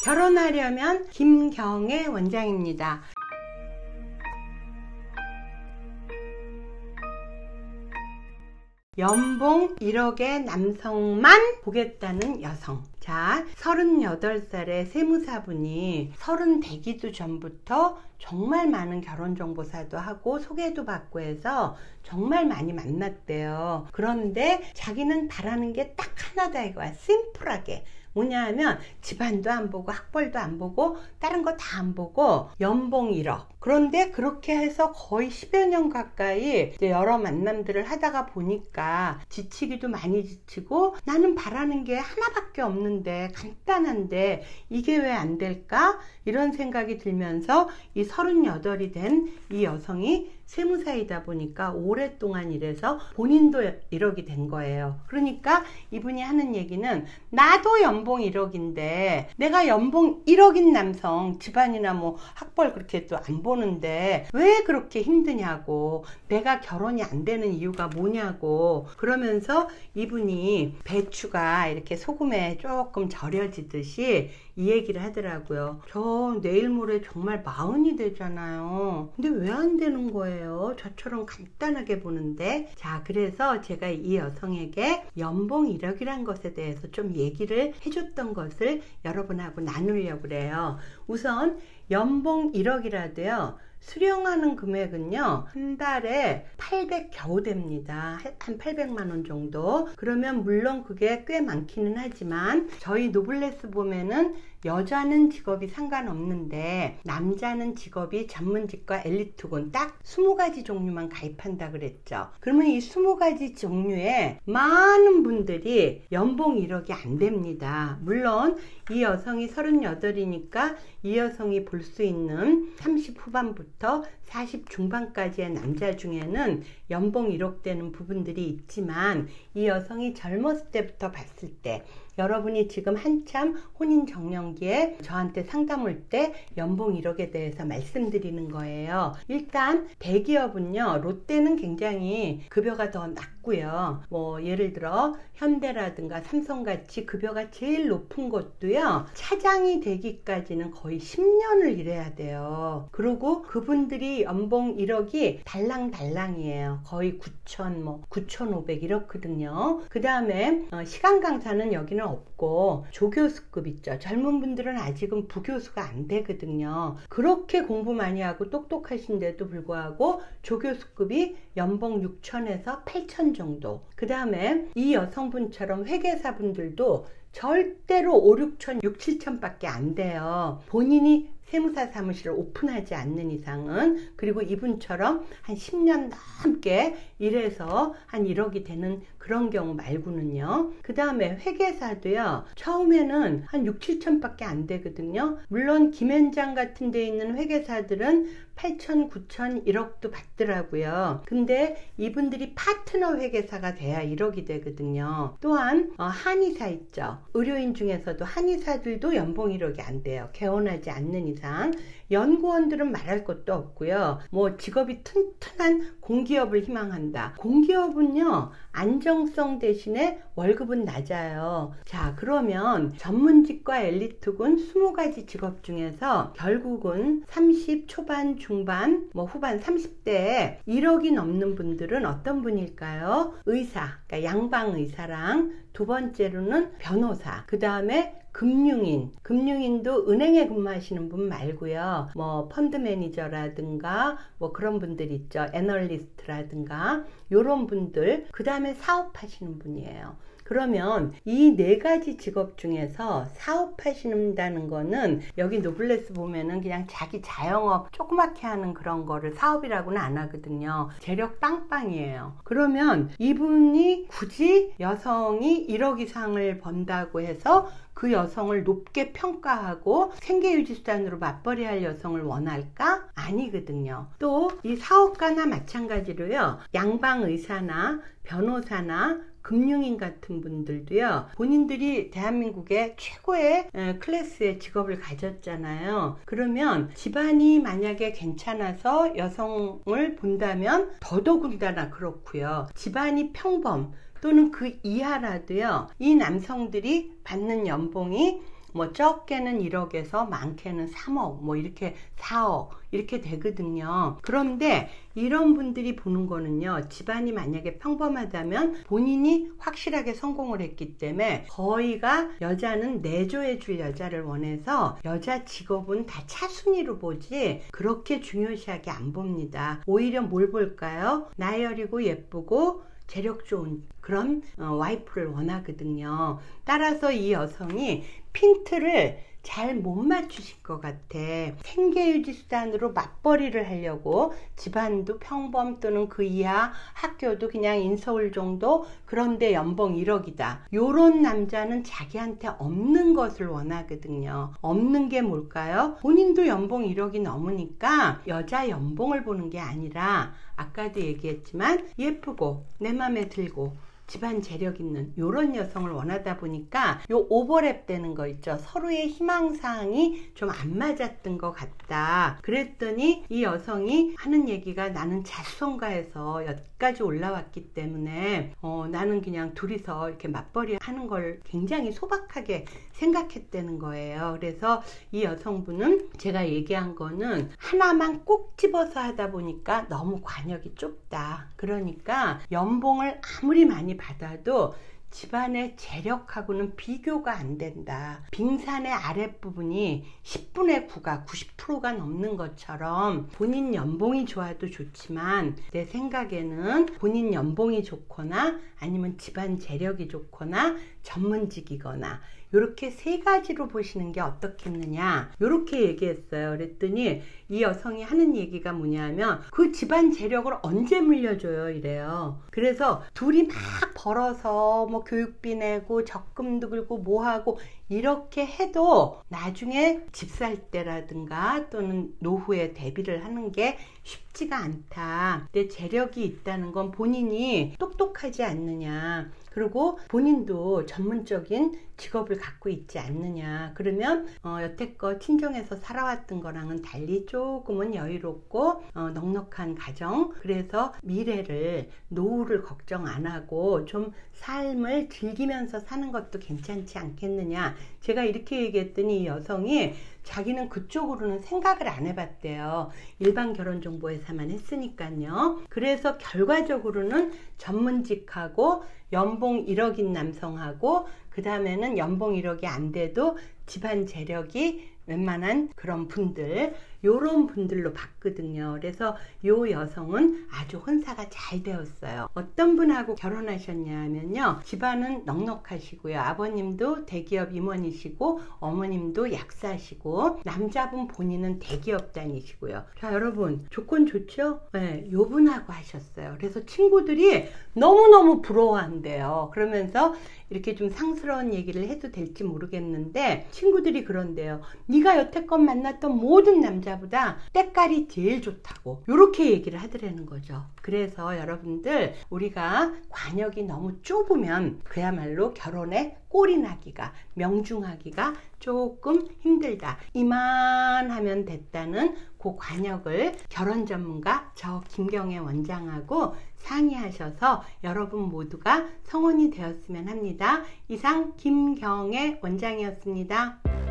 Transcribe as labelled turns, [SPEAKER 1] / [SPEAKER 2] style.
[SPEAKER 1] 결혼하려면 김경애 원장입니다. 연봉 1억의 남성만 보겠다는 여성. 자, 38살의 세무사분이 30대기도 전부터 정말 많은 결혼정보사도 하고 소개도 받고 해서 정말 많이 만났대요. 그런데 자기는 바라는 게 딱 하나다 이거야. 심플하게. 뭐냐 하면 집안도 안 보고 학벌도 안 보고 다른 거 다 안 보고 연봉 1억. 그런데 그렇게 해서 거의 10여 년 가까이 여러 만남들을 하다가 보니까 지치기도 많이 지치고 나는 바라는 게 하나밖에 없는데 간단한데 이게 왜 안 될까? 이런 생각이 들면서 이 38이 된 이 여성이 세무사이다 보니까 오랫동안 일해서 본인도 1억이 된 거예요. 그러니까 이분이 하는 얘기는 나도 연봉 1억인데 내가 연봉 1억인 남성 집안이나 뭐 학벌 그렇게 또 안 보는데 왜 그렇게 힘드냐고, 내가 결혼이 안 되는 이유가 뭐냐고 그러면서 이분이 배추가 이렇게 소금에 조금 절여지듯이 이 얘기를 하더라고요. 저 내일 모레 정말 40이 되잖아요. 근데 왜 안 되는 거예요? 저처럼 간단하게 보는데. 자, 그래서 제가 이 여성에게 연봉 1억이란 것에 대해서 좀 얘기를 해줬던 것을 여러분하고 나누려고 그래요. 우선 연봉 1억이라도요. 수령하는 금액은요 한 달에 800 겨우 됩니다. 한 800만 원 정도. 그러면 물론 그게 꽤 많기는 하지만 저희 노블레스 보면은 여자는 직업이 상관없는데 남자는 직업이 전문직과 엘리트군 딱 20가지 종류만 가입한다 그랬죠. 그러면 이 20가지 종류에 많은 분들이 연봉 1억이 안 됩니다. 물론 이 여성이 38이니까 이 여성이 볼 수 있는 30 후반부터 40 중반까지의 남자 중에는 연봉 1억 되는 부분들이 있지만 이 여성이 젊었을 때부터 봤을 때, 여러분이 지금 한참 혼인정년기에 저한테 상담 올 때 연봉 1억에 대해서 말씀드리는 거예요. 일단 대기업은요 롯데는 굉장히 급여가 더 낮고요. 뭐 예를 들어 현대라든가 삼성같이 급여가 제일 높은 것도요 차장이 되기까지는 거의 10년을 일해야 돼요. 그리고 그분들이 연봉 1억이 달랑달랑이에요. 거의 9,000 뭐 9,500 이렇거든요. 그 다음에 시간 강사는 여기는 없고 조교수급 있죠. 젊은 분들은 아직은 부교수가 안 되거든요. 그렇게 공부 많이 하고 똑똑하신데도 불구하고 조교수급이 연봉 6,000에서 8,000 정도. 그 다음에 이 여성분처럼 회계사분들도 절대로 5, 6천, 6, 7천 밖에 안 돼요. 본인이 세무사 사무실을 오픈하지 않는 이상은. 그리고 이분처럼 한 10년 넘게 일해서 한 1억이 되는 그런 경우 말고는요. 그 다음에 회계사도요 처음에는 한 6, 7천 밖에 안 되거든요. 물론 김현장 같은 데 있는 회계사들은 8천, 9천, 1억도 받더라고요. 근데 이분들이 파트너 회계사가 돼야 1억이 되거든요. 또한 한의사 있죠. 의료인 중에서도 한의사들도 연봉 1억이 안 돼요. 개원하지 않는 이상. 연구원들은 말할 것도 없고요. 뭐 직업이 튼튼한 공기업을 희망한다. 공기업은요 안정성 대신에 월급은 낮아요. 자, 그러면 전문직과 엘리트군 20가지 직업 중에서 결국은 30 초반 중반 뭐 후반 30대에 1억이 넘는 분들은 어떤 분일까요? 의사, 그러니까 양방의사랑 두 번째로는 변호사, 그 다음에 금융인도 은행에 근무하시는 분 말고요. 뭐 펀드 매니저라든가 뭐 그런 분들 있죠. 애널리스트라든가 요런 분들, 그 다음에 사업하시는 분이에요. 그러면 이 4가지 직업 중에서 사업하신다는 거는 여기 노블레스 보면은 그냥 자기 자영업 조그맣게 하는 그런 거를 사업이라고는 안 하거든요. 재력 빵빵이에요. 그러면 이분이 굳이 여성이 1억 이상을 번다고 해서 그 여성을 높게 평가하고 생계유지수단으로 맞벌이할 여성을 원할까? 아니거든요. 또 이 사업가나 마찬가지로요. 양방의사나 변호사나 금융인 같은 분들도요. 본인들이 대한민국의 최고의 클래스의 직업을 가졌잖아요. 그러면 집안이 만약에 괜찮아서 여성을 본다면 더더군다나 그렇고요. 집안이 평범 또는 그 이하라도요. 이 남성들이 받는 연봉이 뭐 적게는 1억에서 많게는 3억, 뭐 이렇게 4억 이렇게 되거든요. 그런데 이런 분들이 보는 거는요, 집안이 만약에 평범하다면 본인이 확실하게 성공을 했기 때문에 거의가 여자는 내조해 줄 여자를 원해서 여자 직업은 다 차순위로 보지 그렇게 중요시하게 안 봅니다. 오히려 뭘 볼까요? 나열이고 예쁘고 재력 좋은 그런 와이프를 원하거든요. 따라서 이 여성이 핀트를 잘 못 맞추실 것 같아. 생계유지 수단으로 맞벌이를 하려고 집안도 평범 또는 그 이하, 학교도 그냥 인서울 정도, 그런데 연봉 1억이다. 요런 남자는 자기한테 없는 것을 원하거든요. 없는 게 뭘까요? 본인도 연봉 1억이 넘으니까 여자 연봉을 보는 게 아니라 아까도 얘기했지만 예쁘고 내 맘에 들고 집안 재력 있는 요런 여성을 원하다 보니까 요 오버랩 되는 거 있죠. 서로의 희망사항이 좀 안 맞았던 것 같다. 그랬더니 이 여성이 하는 얘기가 나는 자수성가해서 여기까지 올라왔기 때문에 나는 그냥 둘이서 이렇게 맞벌이 하는 걸 굉장히 소박하게 생각했다는 거예요. 그래서 이 여성분은 제가 얘기한 거는 하나만 꼭 집어서 하다 보니까 너무 관역이 좁다. 그러니까 연봉을 아무리 많이 받아도 집안의 재력하고는 비교가 안 된다. 빙산의 아랫부분이 10분의 9가 90%가 넘는 것처럼 본인 연봉이 좋아도 좋지만 내 생각에는 본인 연봉이 좋거나 아니면 집안 재력이 좋거나 전문직이거나 이렇게 세 가지로 보시는 게 어떻겠느냐 이렇게 얘기했어요. 그랬더니 이 여성이 하는 얘기가 뭐냐면 그 집안 재력을 언제 물려줘요 이래요. 그래서 둘이 막 벌어서 뭐 교육비 내고 적금도 들고 뭐하고 이렇게 해도 나중에 집 살 때라든가 또는 노후에 대비를 하는 게 쉽지가 않다. 내 재력이 있다는 건 본인이 똑똑하지 않느냐, 그리고 본인도 전문적인 직업을 갖고 있지 않느냐. 그러면 여태껏 친정에서 살아왔던 거랑은 달리 조금은 여유롭고 넉넉한 가정, 그래서 미래를 노후를 걱정 안 하고 좀 삶을 즐기면서 사는 것도 괜찮지 않겠느냐. 제가 이렇게 얘기했더니 이 여성이 자기는 그쪽으로는 생각을 안 해봤대요. 일반 결혼정보회사만 했으니까요. 그래서 결과적으로는 전문직하고 연봉 1억인 남성하고 그 다음에는 연봉 1억이 안 돼도 집안 재력이 웬만한 그런 분들, 요런 분들로 봤거든요. 그래서 요 여성은 아주 혼사가 잘 되었어요. 어떤 분하고 결혼하셨냐 하면요, 집안은 넉넉하시고요, 아버님도 대기업 임원이시고 어머님도 약사시고 남자분 본인은 대기업 다니시고요. 자, 여러분 조건 좋죠? 네, 요 분하고 하셨어요. 그래서 친구들이 너무너무 부러워한대요. 그러면서 이렇게 좀 상스러운 얘기를 해도 될지 모르겠는데 친구들이 그런데요, 네가 여태껏 만났던 모든 남자보다 때깔이 제일 좋다고 이렇게 얘기를 하더라는 거죠. 그래서 여러분들, 우리가 관역이 너무 좁으면 그야말로 결혼에 꼴이 나기가, 명중하기가 조금 힘들다. 이만하면 됐다는 그 관역을 결혼 전문가 저 김경애 원장하고 상의하셔서 여러분 모두가 성혼이 되었으면 합니다. 이상 김경애 원장이었습니다.